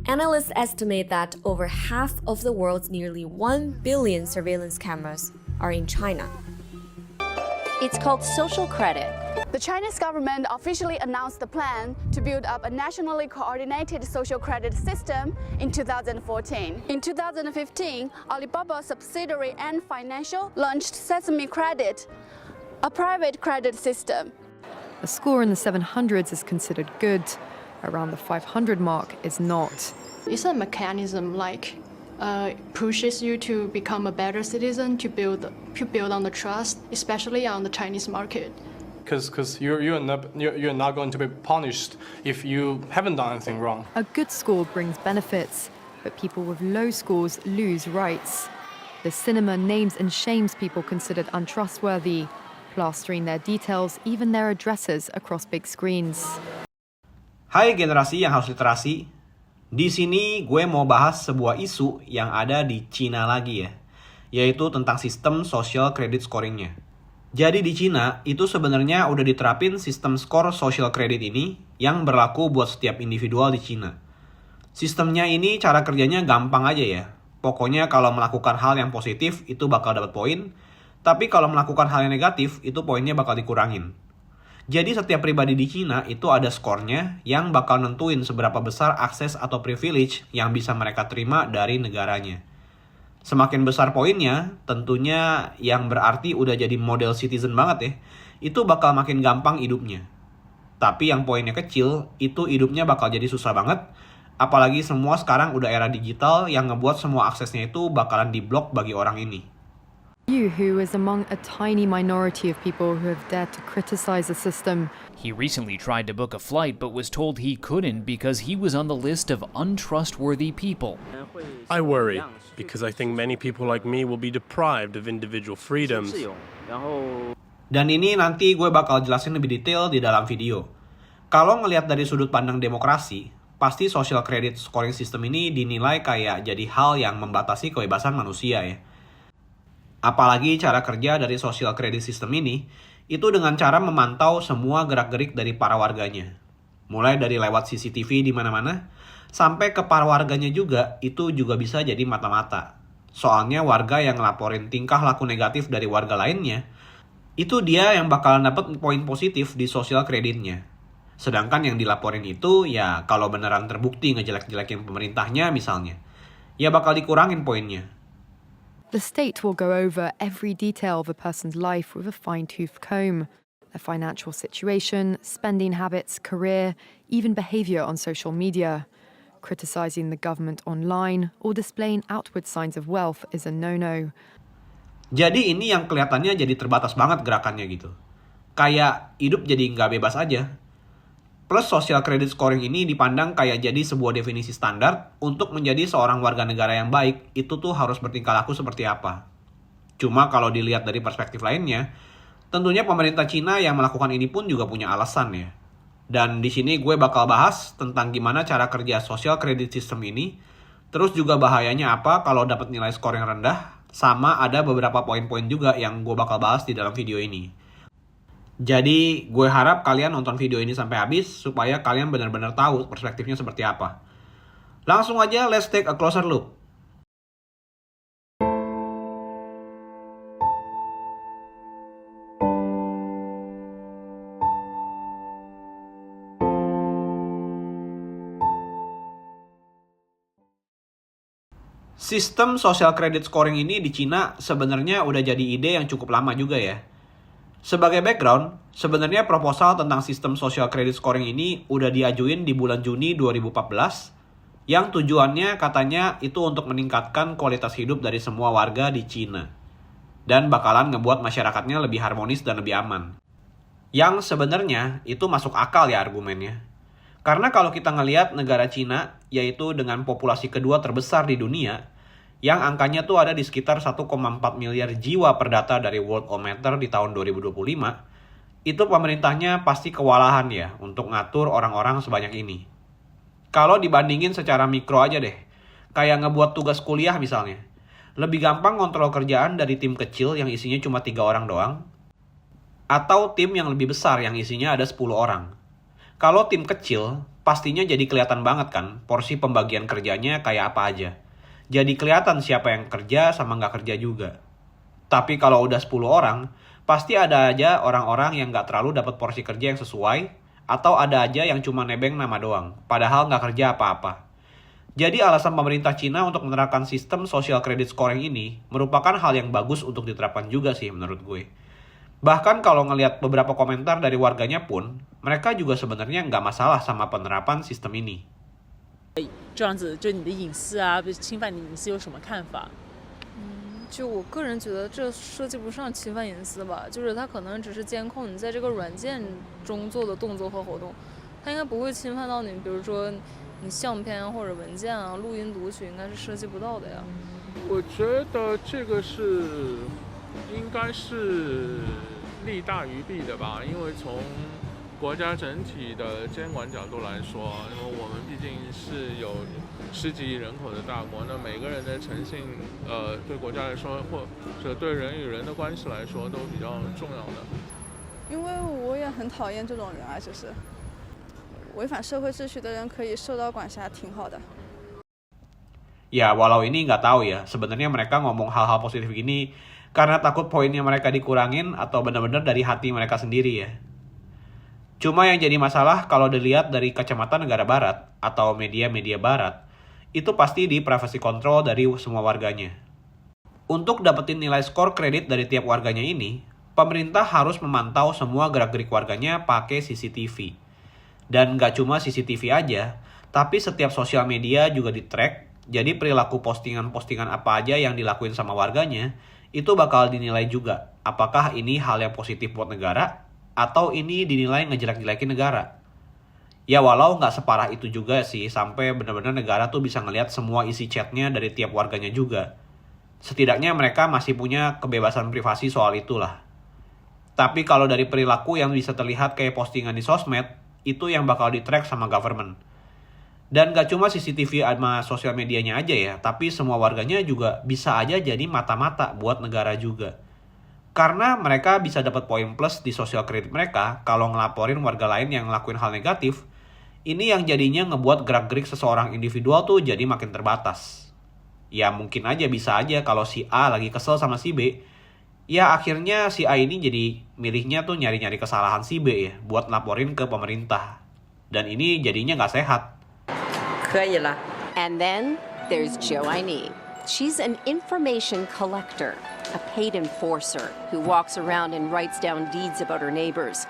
Analysts estimate that over half of the world's nearly 1 billion surveillance cameras are in China. It's called social credit. The Chinese government officially announced the plan to build up a nationally coordinated social credit system in 2014. In 2015, Alibaba subsidiary Ant Financial launched Sesame Credit, a private credit system. A score in the 700s is considered good. Around the 500 mark is not. It's a mechanism pushes you to become a better citizen, to build on the trust, especially on the Chinese market. Because you're not going to be punished if you haven't done anything wrong. A good score brings benefits, but people with low scores lose rights. The cinema names and shames people considered untrustworthy, plastering their details, even their addresses, across big screens. Hai generasi yang harus literasi. Di sini gue mau bahas sebuah isu yang ada di Cina lagi ya, yaitu tentang sistem social credit scoringnya. Jadi di Cina itu sebenarnya udah diterapin sistem skor social credit ini yang berlaku buat setiap individual di Cina. Sistemnya ini cara kerjanya gampang aja ya. Pokoknya kalau melakukan hal yang positif itu bakal dapat poin, tapi kalau melakukan hal yang negatif itu poinnya bakal dikurangin. Jadi setiap pribadi di Cina itu ada skornya yang bakal nentuin seberapa besar akses atau privilege yang bisa mereka terima dari negaranya. Semakin besar poinnya, tentunya yang berarti udah jadi model citizen banget ya, itu bakal makin gampang hidupnya. Tapi yang poinnya kecil, itu hidupnya bakal jadi susah banget, apalagi semua sekarang udah era digital yang ngebuat semua aksesnya itu bakalan diblok bagi orang ini. You, who is among a tiny minority of people who have dared to criticize the system. He recently tried to book a flight but was told he couldn't because he was on the list of untrustworthy people. I worry because I think many people like me will be deprived of individual freedoms. Dan ini nanti gue bakal jelasin lebih detail di dalam video. Kalau ngelihat dari sudut pandang demokrasi, pasti social credit scoring system ini dinilai kayak jadi hal yang membatasi kebebasan manusia ya. Apalagi cara kerja dari social credit system ini, itu dengan cara memantau semua gerak-gerik dari para warganya. Mulai dari lewat CCTV di mana-mana, sampai ke para warganya juga, itu juga bisa jadi mata-mata. Soalnya warga yang ngelaporin tingkah laku negatif dari warga lainnya, itu dia yang bakalan dapat poin positif di social creditnya. Sedangkan yang dilaporin itu, ya kalau beneran terbukti ngejelek-jelekin pemerintahnya misalnya, ya bakal dikurangin poinnya. The state will go over every detail of a person's life with a fine-tooth comb. Their financial situation, spending habits, career, even behavior on social media. Criticizing the government online or displaying outward signs of wealth is a no-no. Jadi ini yang kelihatannya jadi terbatas banget gerakannya gitu. Kayak hidup jadi nggak bebas aja. Plus social credit scoring ini dipandang kayak jadi sebuah definisi standar untuk menjadi seorang warga negara yang baik, itu tuh harus bertingkah laku seperti apa. Cuma kalau dilihat dari perspektif lainnya, tentunya pemerintah Cina yang melakukan ini pun juga punya alasan ya. Dan di sini gue bakal bahas tentang gimana cara kerja social credit system ini, terus juga bahayanya apa kalau dapat nilai skor yang rendah, sama ada beberapa poin-poin juga yang gue bakal bahas di dalam video ini. Jadi gue harap kalian nonton video ini sampai habis supaya kalian benar-benar tahu perspektifnya seperti apa. Langsung aja let's take a closer look. Sistem social credit scoring ini di Cina sebenarnya udah jadi ide yang cukup lama juga ya. Sebagai background, sebenarnya proposal tentang sistem social credit scoring ini udah diajuin di bulan Juni 2014, yang tujuannya katanya itu untuk meningkatkan kualitas hidup dari semua warga di Cina, dan bakalan ngebuat masyarakatnya lebih harmonis dan lebih aman. Yang sebenarnya itu masuk akal ya argumennya. Karena kalau kita ngelihat negara Cina, yaitu dengan populasi kedua terbesar di dunia, yang angkanya tuh ada di sekitar 1,4 miliar jiwa per data dari Worldometer di tahun 2025, itu pemerintahnya pasti kewalahan ya untuk ngatur orang-orang sebanyak ini. Kalau dibandingin secara mikro aja deh, kayak ngebuat tugas kuliah misalnya, lebih gampang ngontrol kerjaan dari tim kecil yang isinya cuma 3 orang doang, atau tim yang lebih besar yang isinya ada 10 orang. Kalau tim kecil, pastinya jadi kelihatan banget kan porsi pembagian kerjanya kayak apa aja. Jadi kelihatan siapa yang kerja sama nggak kerja juga. Tapi kalau udah 10 orang, pasti ada aja orang-orang yang nggak terlalu dapat porsi kerja yang sesuai, atau ada aja yang cuma nebeng nama doang, padahal nggak kerja apa-apa. Jadi alasan pemerintah Cina untuk menerapkan sistem social credit scoring ini merupakan hal yang bagus untuk diterapkan juga sih menurut gue. Bahkan kalau ngelihat beberapa komentar dari warganya pun, mereka juga sebenarnya nggak masalah sama penerapan sistem ini. 这样子对你的隐私啊，侵犯你隐私有什么看法？就我个人觉得这涉及不上侵犯隐私吧，就是它可能只是监控你在这个软件中做的动作和活动，它应该不会侵犯到你，比如说你相片或者文件啊、录音读取，应该是涉及不到的呀。我觉得这个应该是利大于弊的吧，因为从国家整体的监管角度来说，因为我们毕竟是有10几亿人口的大国，那每个人的诚信，对国家来说，或者对人与人的关系来说，都比较重要的。因为我也很讨厌这种人啊，就是违反社会秩序的人可以受到管辖，挺好的。Ya, walau ini nggak tahu ya, sebenarnya mereka ngomong hal-hal positif gini karena takut poinnya mereka dikurangin atau benar-benar dari hati mereka sendiri ya. Cuma yang jadi masalah kalau dilihat dari kacamata negara barat atau media-media barat, itu pasti di privacy control dari semua warganya. Untuk dapetin nilai skor kredit dari tiap warganya ini, pemerintah harus memantau semua gerak-gerik warganya pakai CCTV. Dan nggak cuma CCTV aja, tapi setiap sosial media juga di-track, jadi perilaku postingan-postingan apa aja yang dilakuin sama warganya, itu bakal dinilai juga. Apakah ini hal yang positif buat negara, atau ini dinilai ngejelek-jelekin negara. Ya walau nggak separah itu juga sih, sampai benar-benar negara tuh bisa ngelihat semua isi chatnya dari tiap warganya juga. Setidaknya mereka masih punya kebebasan privasi soal itulah. Tapi kalau dari perilaku yang bisa terlihat kayak postingan di sosmed, itu yang bakal di-track sama government. Dan gak cuma CCTV sama sosial medianya aja ya, tapi semua warganya juga bisa aja jadi mata-mata buat negara juga. Karena mereka bisa dapat poin plus di social credit mereka kalau ngelaporin warga lain yang ngelakuin hal negatif. Ini yang jadinya ngebuat gerak-gerik seseorang individual tuh jadi makin terbatas. Ya mungkin aja bisa aja kalau si A lagi kesel sama si B, ya akhirnya si A ini jadi milihnya tuh nyari-nyari kesalahan si B ya buat laporin ke pemerintah. Dan ini jadinya nggak sehat. 可以了。And then there's Joanne. She's an information collector, a paid enforcer who walks around and writes down deeds about her neighbors.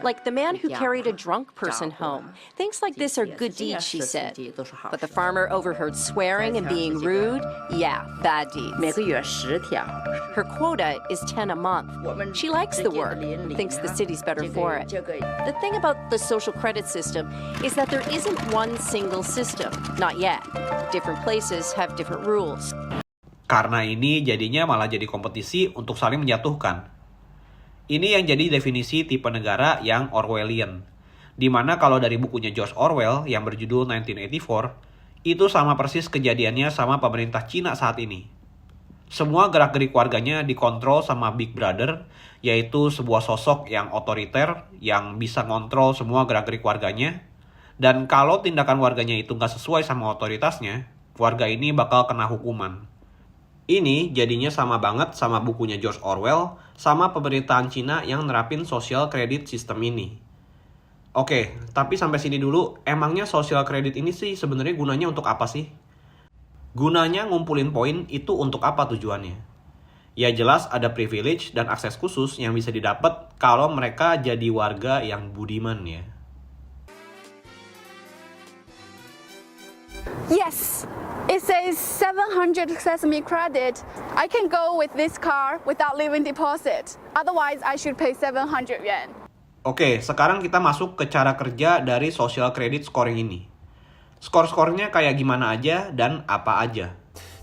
Like the man who carried a drunk person home. Things like this are good deeds, she said. But the farmer overheard swearing and being rude, yeah, bad deeds. Her quota is 10 a month. She likes the work, thinks the city's better for it. The thing about the social credit system is that there isn't one single system, not yet. Different places have different rules. Karena ini jadinya malah jadi kompetisi untuk saling menjatuhkan. Ini yang jadi definisi tipe negara yang Orwellian. Dimana kalau dari bukunya George Orwell yang berjudul 1984, itu sama persis kejadiannya sama pemerintah Cina saat ini. Semua gerak-gerik warganya dikontrol sama Big Brother, yaitu sebuah sosok yang otoriter yang bisa ngontrol semua gerak-gerik warganya. Dan kalau tindakan warganya itu nggak sesuai sama otoritasnya, warga ini bakal kena hukuman. Ini jadinya sama banget sama bukunya George Orwell sama pemerintahan Cina yang nerapin social credit system ini. Oke, tapi sampai sini dulu, emangnya social credit ini sih sebenarnya gunanya untuk apa sih? Gunanya ngumpulin poin itu untuk apa tujuannya? Ya jelas ada privilege dan akses khusus yang bisa didapat kalau mereka jadi warga yang budiman ya. Yes, it says 700 Sesame credit. I can go with this car without leaving deposit. Otherwise, I should pay 700 yuan. Oke, sekarang kita masuk ke cara kerja dari social credit scoring ini. Skor-skornya kayak gimana aja dan apa aja.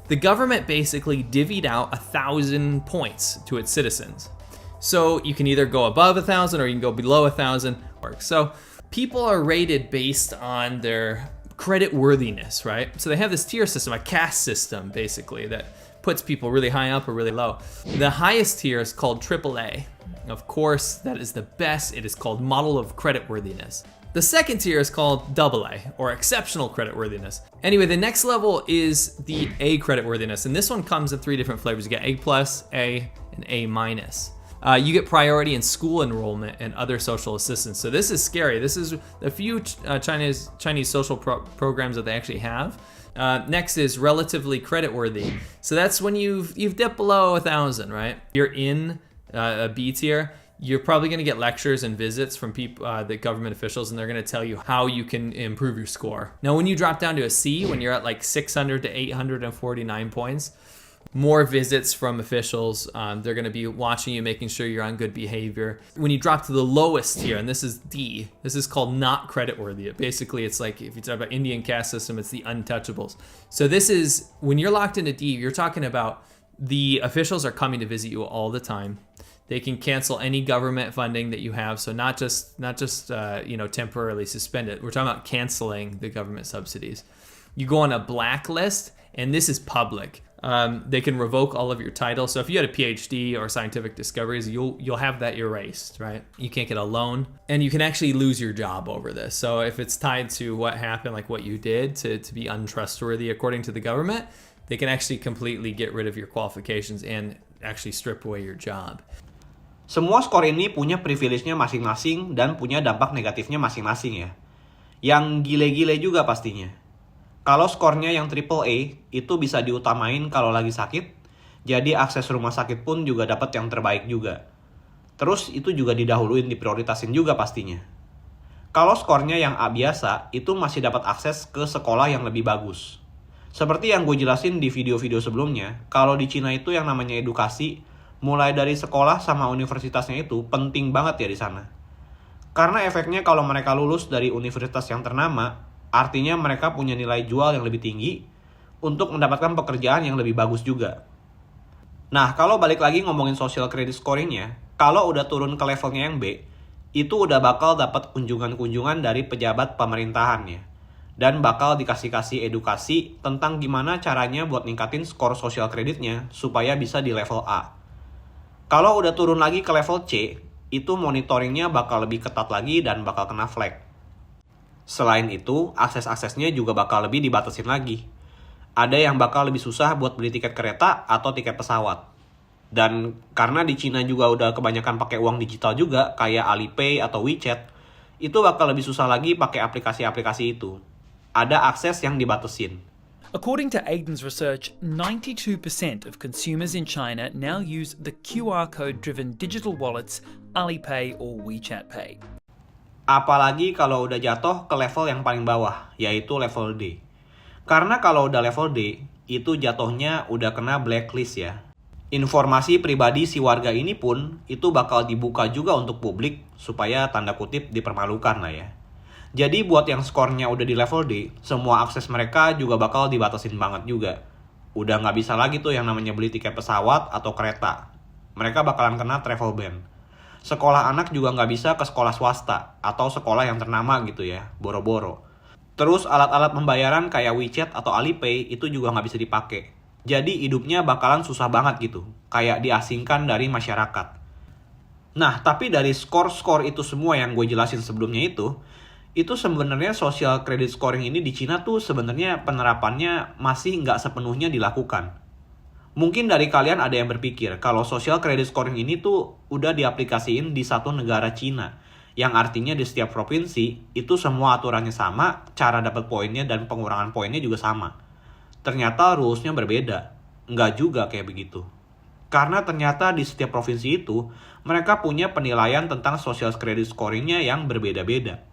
The government basically divvied out 1,000 points to its citizens. So you can either go above 1,000 or you can go below 1,000. So people are rated based on their credit worthiness, right? So they have this tier system, a caste system, basically, that puts people really high up or really low. The highest tier is called AAA. Of course, that is the best. It is called model of credit worthiness. The second tier is called AA, or exceptional creditworthiness. Anyway, the next level is the A creditworthiness, and this one comes in 3 different flavors. You get A+, A, and A-. You get priority in school enrollment and other social assistance. So this is scary. This is a few Chinese social programs that they actually have. Next is relatively creditworthy. So that's when you've dipped below 1,000, right? You're in a B tier. You're probably going to get lectures and visits from people, the government officials, and they're going to tell you how you can improve your score. Now, when you drop down to a C, when you're at like 600 to 849 points, more visits from officials. They're going to be watching you, making sure you're on good behavior. When you drop to the lowest tier, and this is D, this is called not creditworthy. Basically, it's like if you talk about Indian caste system, it's the untouchables. So this is, when you're locked into D, you're talking about the officials are coming to visit you all the time. They can cancel any government funding that you have. So not just temporarily suspend it. We're talking about canceling the government subsidies. You go on a blacklist, and this is public. They can revoke all of your titles. So if you had a PhD or scientific discoveries, you'll have that erased, right? You can't get a loan, and you can actually lose your job over this. So if it's tied to what happened, like what you did to be untrustworthy according to the government, they can actually completely get rid of your qualifications and actually strip away your job. Semua skor ini punya privilege-nya masing-masing dan punya dampak negatifnya masing-masing ya. Yang gile-gile juga pastinya. Kalau skornya yang AAA itu bisa diutamain kalau lagi sakit, jadi akses rumah sakit pun juga dapat yang terbaik juga. Terus itu juga didahuluin, diprioritasin juga pastinya. Kalau skornya yang A biasa, itu masih dapat akses ke sekolah yang lebih bagus. Seperti yang gue jelasin di video-video sebelumnya, kalau di Cina itu yang namanya edukasi, mulai dari sekolah sama universitasnya itu penting banget ya di sana. Karena efeknya kalau mereka lulus dari universitas yang ternama, artinya mereka punya nilai jual yang lebih tinggi untuk mendapatkan pekerjaan yang lebih bagus juga. Nah, kalau balik lagi ngomongin social credit scoring-nya, kalau udah turun ke levelnya yang B, itu udah bakal dapat kunjungan-kunjungan dari pejabat pemerintahannya. Dan bakal dikasih edukasi tentang gimana caranya buat ningkatin skor social creditnya supaya bisa di level A. Kalau udah turun lagi ke level C, itu monitoringnya bakal lebih ketat lagi dan bakal kena flag. Selain itu, akses-aksesnya juga bakal lebih dibatasin lagi. Ada yang bakal lebih susah buat beli tiket kereta atau tiket pesawat. Dan karena di Cina juga udah kebanyakan pakai uang digital juga, kayak Alipay atau WeChat, itu bakal lebih susah lagi pakai aplikasi-aplikasi itu. Ada akses yang dibatasin. According to Aiden's research, 92% of consumers in China now use the QR code-driven digital wallets Alipay or WeChat Pay. Apalagi kalau udah jatuh ke level yang paling bawah, yaitu level D. Karena kalau udah level D, itu jatuhnya udah kena blacklist ya. Informasi pribadi si warga ini pun itu bakal dibuka juga untuk publik supaya tanda kutip dipermalukan lah ya. Jadi buat yang skornya udah di level D, semua akses mereka juga bakal dibatasin banget juga. Udah nggak bisa lagi tuh yang namanya beli tiket pesawat atau kereta. Mereka bakalan kena travel ban. Sekolah anak juga nggak bisa ke sekolah swasta atau sekolah yang ternama gitu ya, boro-boro. Terus alat-alat pembayaran kayak WeChat atau Alipay itu juga nggak bisa dipakai. Jadi hidupnya bakalan susah banget gitu, kayak diasingkan dari masyarakat. Nah, tapi dari skor-skor itu semua yang gue jelasin sebelumnya itu sebenarnya social credit scoring ini di Cina tuh sebenarnya penerapannya masih nggak sepenuhnya dilakukan. Mungkin dari kalian ada yang berpikir kalau social credit scoring ini tuh udah diaplikasiin di satu negara Cina, yang artinya di setiap provinsi itu semua aturannya sama, cara dapat poinnya dan pengurangan poinnya juga sama. Ternyata rules-nya berbeda. Nggak juga kayak begitu. Karena ternyata di setiap provinsi itu mereka punya penilaian tentang social credit scoring-nya yang berbeda-beda.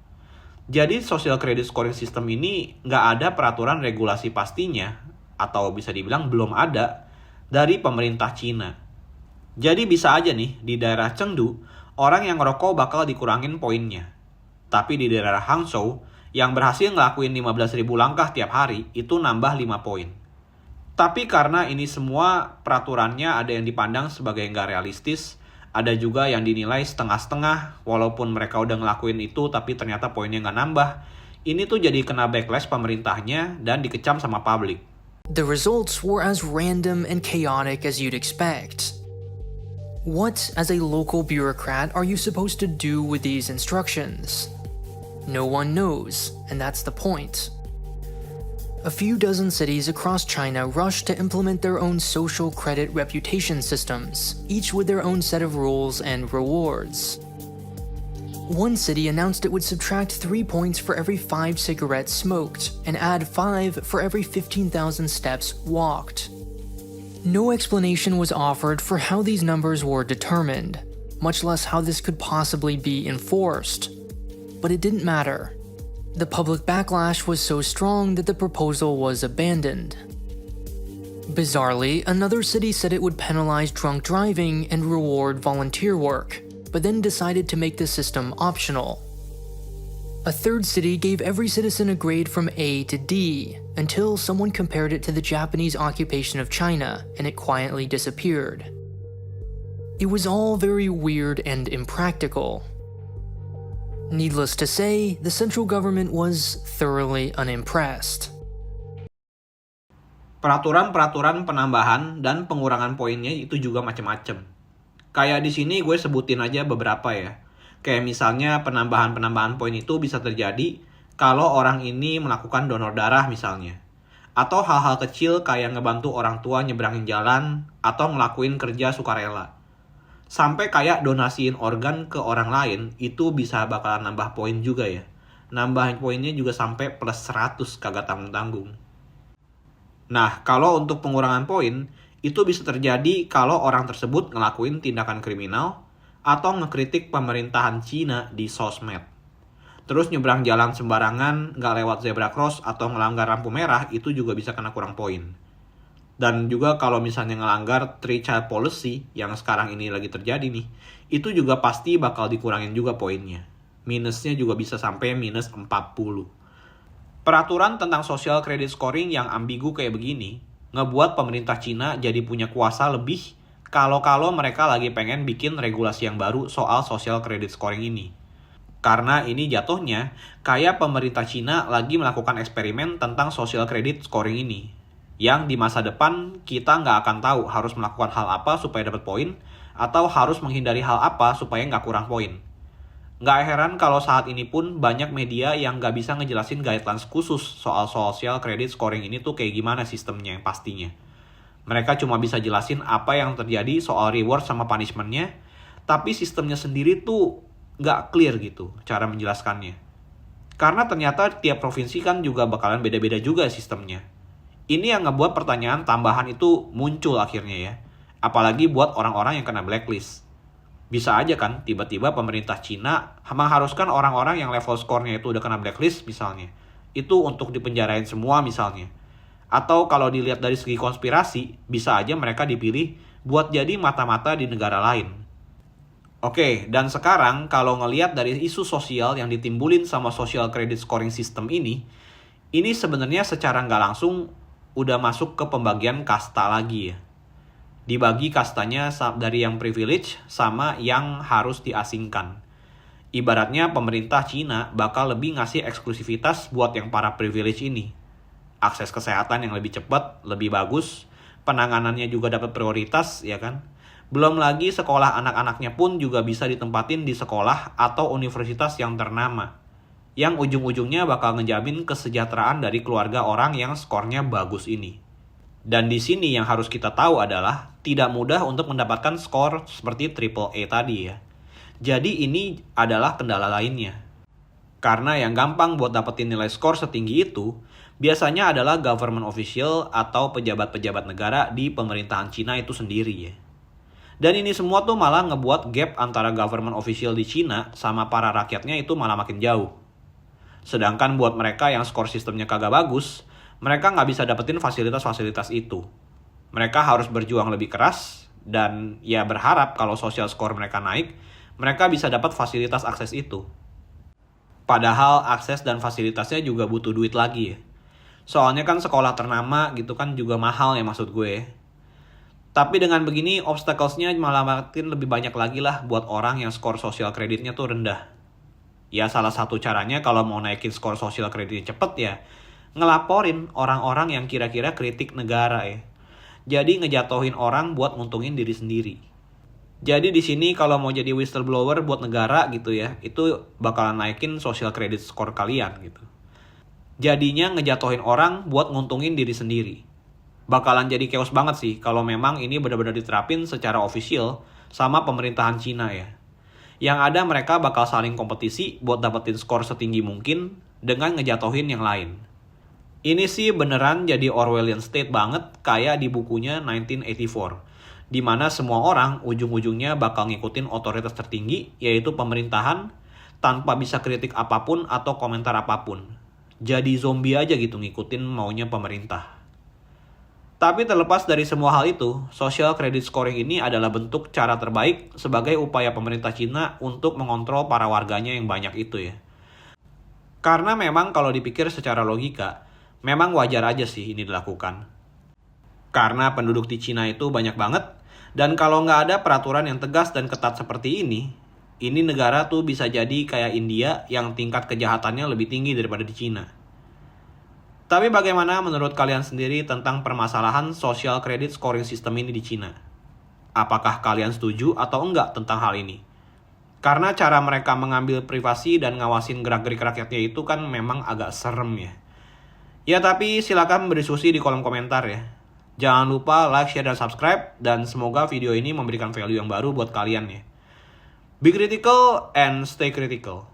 Jadi social credit scoring system ini nggak ada peraturan regulasi pastinya, atau bisa dibilang belum ada, dari pemerintah Cina. Jadi bisa aja nih, di daerah Chengdu, orang yang ngerokok bakal dikurangin poinnya. Tapi di daerah Hangzhou, yang berhasil ngelakuin 15.000 langkah tiap hari, itu nambah 5 poin. Tapi karena ini semua peraturannya ada yang dipandang sebagai nggak realistis, ada juga yang dinilai setengah-setengah, walaupun mereka udah ngelakuin itu tapi ternyata poinnya nggak nambah. Ini tuh jadi kena backlash pemerintahnya dan dikecam sama publik. The results were as random and chaotic as you'd expect. What, as a local bureaucrat, are you supposed to do with these instructions? No one knows, and that's the point. A few dozen cities across China rushed to implement their own social credit reputation systems, each with their own set of rules and rewards. One city announced it would subtract 3 points for every 5 cigarettes smoked and add 5 for every 15,000 steps walked. No explanation was offered for how these numbers were determined, much less how this could possibly be enforced. But it didn't matter. The public backlash was so strong that the proposal was abandoned. Bizarrely, another city said it would penalize drunk driving and reward volunteer work, but then decided to make the system optional. A third city gave every citizen a grade from A to D, until someone compared it to the Japanese occupation of China, and it quietly disappeared. It was all very weird and impractical. Needless to say, the central government was thoroughly unimpressed. Peraturan-peraturan penambahan dan pengurangan poinnya itu juga macam-macam. Kayak di sini gue sebutin aja beberapa ya. Kayak misalnya penambahan-penambahan poin itu bisa terjadi kalau orang ini melakukan donor darah misalnya. Atau hal-hal kecil kayak ngebantu orang tua nyeberangin jalan atau ngelakuin kerja sukarela. Sampai kayak donasiin organ ke orang lain, itu bisa bakalan nambah poin juga ya. Nambahin poinnya juga sampai plus 100, kagak tanggung-tanggung. Nah, kalau untuk pengurangan poin, itu bisa terjadi kalau orang tersebut ngelakuin tindakan kriminal atau ngekritik pemerintahan Cina di sosmed. Terus nyebrang jalan sembarangan, nggak lewat zebra cross atau ngelanggar lampu merah, itu juga bisa kena kurang poin. Dan juga kalau misalnya ngelanggar three child policy yang sekarang ini lagi terjadi nih, itu juga pasti bakal dikurangin juga poinnya. Minusnya juga bisa sampai minus 40. Peraturan tentang social credit scoring yang ambigu kayak begini, ngebuat pemerintah Cina jadi punya kuasa lebih kalau mereka lagi pengen bikin regulasi yang baru soal social credit scoring ini. Karena ini jatuhnya kayak pemerintah Cina lagi melakukan eksperimen tentang social credit scoring ini. Yang di masa depan kita nggak akan tahu harus melakukan hal apa supaya dapat poin, atau harus menghindari hal apa supaya nggak kurang poin. Nggak heran kalau saat ini pun banyak media yang nggak bisa ngejelasin guidelines khusus soal social credit scoring ini tuh kayak gimana sistemnya pastinya. Mereka cuma bisa jelasin apa yang terjadi soal reward sama punishment-nya, tapi sistemnya sendiri tuh nggak clear gitu cara menjelaskannya. Karena ternyata tiap provinsi kan juga bakalan beda-beda juga sistemnya. Ini yang ngebuat pertanyaan tambahan itu muncul akhirnya ya. Apalagi buat orang-orang yang kena blacklist. Bisa aja kan tiba-tiba pemerintah Cina mengharuskan orang-orang yang level score-nya itu udah kena blacklist misalnya. Itu untuk dipenjarain semua misalnya. Atau kalau dilihat dari segi konspirasi, bisa aja mereka dipilih buat jadi mata-mata di negara lain. Oke, dan sekarang kalau ngelihat dari isu sosial yang ditimbulin sama social credit scoring system ini sebenarnya secara nggak langsung udah masuk ke pembagian kasta lagi ya. Dibagi kastanya dari yang privilege sama yang harus diasingkan. Ibaratnya pemerintah Cina bakal lebih ngasih eksklusivitas buat yang para privilege ini. Akses kesehatan yang lebih cepat, lebih bagus, penanganannya juga dapat prioritas ya kan. Belum lagi sekolah anak-anaknya pun juga bisa ditempatin di sekolah atau universitas yang ternama. Yang ujung-ujungnya bakal ngejamin kesejahteraan dari keluarga orang yang skornya bagus ini. Dan di sini yang harus kita tahu adalah tidak mudah untuk mendapatkan skor seperti AAA tadi ya. Jadi ini adalah kendala lainnya. Karena yang gampang buat dapetin nilai skor setinggi itu biasanya adalah government official atau pejabat-pejabat negara di pemerintahan Cina itu sendiri ya. Dan ini semua tuh malah ngebuat gap antara government official di Cina sama para rakyatnya itu malah makin jauh. Sedangkan buat mereka yang skor sistemnya kagak bagus, mereka nggak bisa dapetin fasilitas-fasilitas itu. Mereka harus berjuang lebih keras, dan ya berharap kalau social score mereka naik, mereka bisa dapat fasilitas akses itu. Padahal akses dan fasilitasnya juga butuh duit lagi ya. Soalnya kan sekolah ternama gitu kan juga mahal ya maksud gue. Tapi dengan begini, obstacles-nya malah makin lebih banyak lagi lah buat orang yang skor social creditnya tuh rendah. Ya salah satu caranya kalau mau naikin skor social creditnya cepet ya, ngelaporin orang-orang yang kira-kira kritik negara ya. Jadi ngejatuhin orang buat nguntungin diri sendiri. Jadi di sini kalau mau jadi whistleblower buat negara gitu ya, itu bakalan naikin social credit score kalian gitu. Jadinya ngejatuhin orang buat nguntungin diri sendiri. Bakalan jadi chaos banget sih kalau memang ini benar-benar diterapin secara official sama pemerintahan Cina ya. Yang ada mereka bakal saling kompetisi buat dapetin skor setinggi mungkin dengan ngejatuhin yang lain. Ini sih beneran jadi Orwellian state banget kayak di bukunya 1984. Di mana semua orang ujung-ujungnya bakal ngikutin otoritas tertinggi yaitu pemerintahan tanpa bisa kritik apapun atau komentar apapun. Jadi zombie aja gitu ngikutin maunya pemerintah. Tapi terlepas dari semua hal itu, social credit scoring ini adalah bentuk cara terbaik sebagai upaya pemerintah Cina untuk mengontrol para warganya yang banyak itu ya. Karena memang kalau dipikir secara logika, memang wajar aja sih ini dilakukan. Karena penduduk di Cina itu banyak banget, dan kalau nggak ada peraturan yang tegas dan ketat seperti ini negara tuh bisa jadi kayak India yang tingkat kejahatannya lebih tinggi daripada di Cina. Tapi bagaimana menurut kalian sendiri tentang permasalahan social credit scoring system ini di Cina? Apakah kalian setuju atau enggak tentang hal ini? Karena cara mereka mengambil privasi dan ngawasin gerak-gerik rakyatnya itu kan memang agak serem ya. Ya tapi silakan berdiskusi di kolom komentar ya. Jangan lupa like, share, dan subscribe. Dan semoga video ini memberikan value yang baru buat kalian ya. Be critical and stay critical.